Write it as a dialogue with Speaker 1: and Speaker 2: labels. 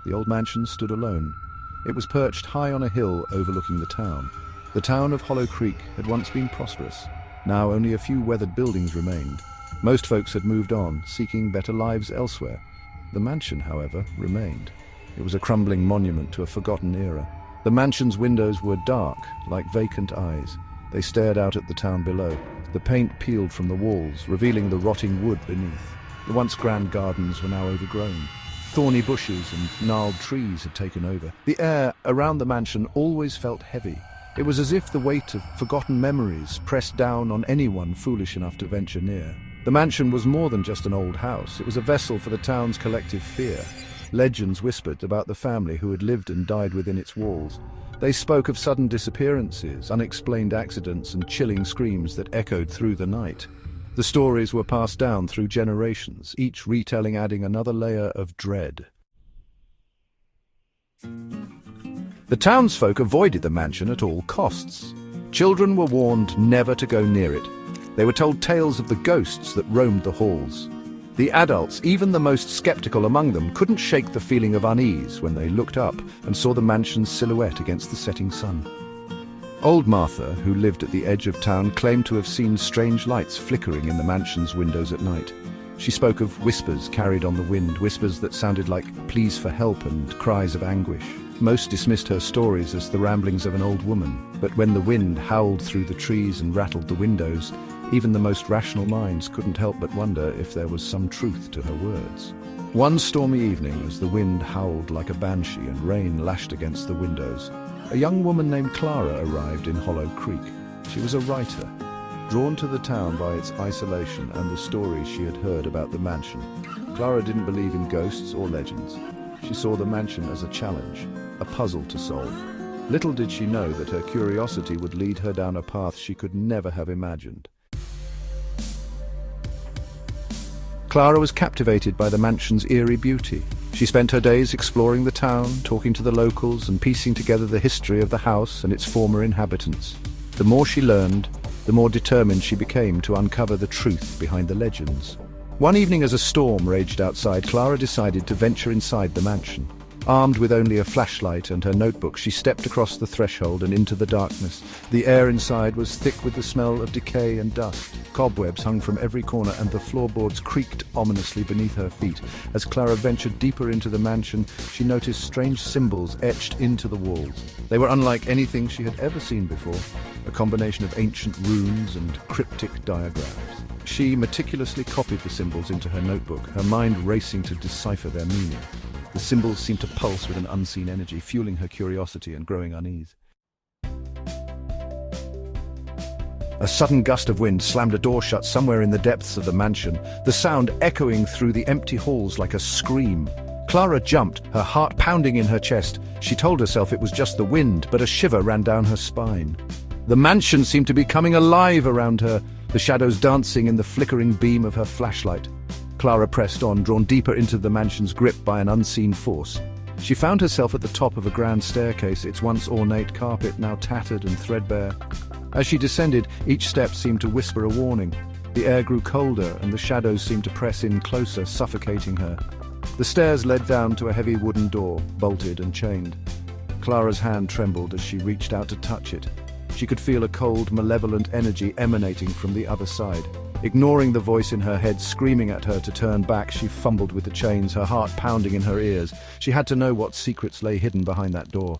Speaker 1: the old mansion stood alone. It was perched high on a hill overlooking the town. The town of Hollow Creek had once been prosperous. Now only a few weathered buildings remained. Most folks had moved on, seeking better lives elsewhere. The mansion, however, remained. It was a crumbling monument to a forgotten era. The mansion's windows were dark, like vacant eyes. They stared out at the town below. The paint peeled from the walls, revealing the rotting wood beneath. The once grand gardens were now overgrown. Thorny bushes and gnarled trees had taken over. The air around the mansion always felt heavy. It was as if the weight of forgotten memories pressed down on anyone foolish enough to venture near. The mansion was more than just an old house. It was a vessel for the town's collective fear. Legends whispered about the family who had lived and died within its walls. They spoke of sudden disappearances, unexplained accidents, and chilling screams that echoed through the night. The stories were passed down through generations, each retelling adding another layer of dread. The townsfolk avoided the mansion at all costs. Children were warned never to go near it. They were told tales of the ghosts that roamed the halls. The adults, even the most skeptical among them, couldn't shake the feeling of unease when they looked up and saw the mansion's silhouette against the setting sun. Old Martha, who lived at the edge of town, claimed to have seen strange lights flickering in the mansion's windows at night. She spoke of whispers carried on the wind, whispers that sounded like pleas for help and cries of anguish. Most dismissed her stories as the ramblings of an old woman, but when the wind howled through the trees and rattled the windows, even the most rational minds couldn't help but wonder if there was some truth to her words. One stormy evening, as the wind howled like a banshee and rain lashed against the windows, a young woman named Clara arrived in Hollow Creek. She was a writer, drawn to the town by its isolation and the stories she had heard about the mansion. Clara didn't believe in ghosts or legends. She saw the mansion as a challenge, a puzzle to solve. Little did she know that her curiosity would lead her down a path she could never have imagined. Clara was captivated by the mansion's eerie beauty. She spent her days exploring the town, talking to the locals, and piecing together the history of the house and its former inhabitants. The more she learned, the more determined she became to uncover the truth behind the legends. One evening, as a storm raged outside, Clara decided to venture inside the mansion. Armed with only a flashlight and her notebook, she stepped across the threshold and into the darkness. The air inside was thick with the smell of decay and dust. Cobwebs hung from every corner and the floorboards creaked ominously beneath her feet. As Clara ventured deeper into the mansion, she noticed strange symbols etched into the walls. They were unlike anything she had ever seen before, a combination of ancient runes and cryptic diagrams. She meticulously copied the symbols into her notebook, her mind racing to decipher their meaning. The symbols seemed to pulse with an unseen energy, fueling her curiosity and growing unease. A sudden gust of wind slammed a door shut somewhere in the depths of the mansion, the sound echoing through the empty halls like a scream. Clara jumped, her heart pounding in her chest. She told herself it was just the wind, but a shiver ran down her spine. The mansion seemed to be coming alive around her, the shadows dancing in the flickering beam of her flashlight. Clara pressed on, drawn deeper into the mansion's grip by an unseen force. She found herself at the top of a grand staircase, its once ornate carpet now tattered and threadbare. As she descended, each step seemed to whisper a warning. The air grew colder, and the shadows seemed to press in closer, suffocating her. The stairs led down to a heavy wooden door, bolted and chained. Clara's hand trembled as she reached out to touch it. She could feel a cold, malevolent energy emanating from the other side. Ignoring the voice in her head screaming at her to turn back, she fumbled with the chains, her heart pounding in her ears. She had to know what secrets lay hidden behind that door.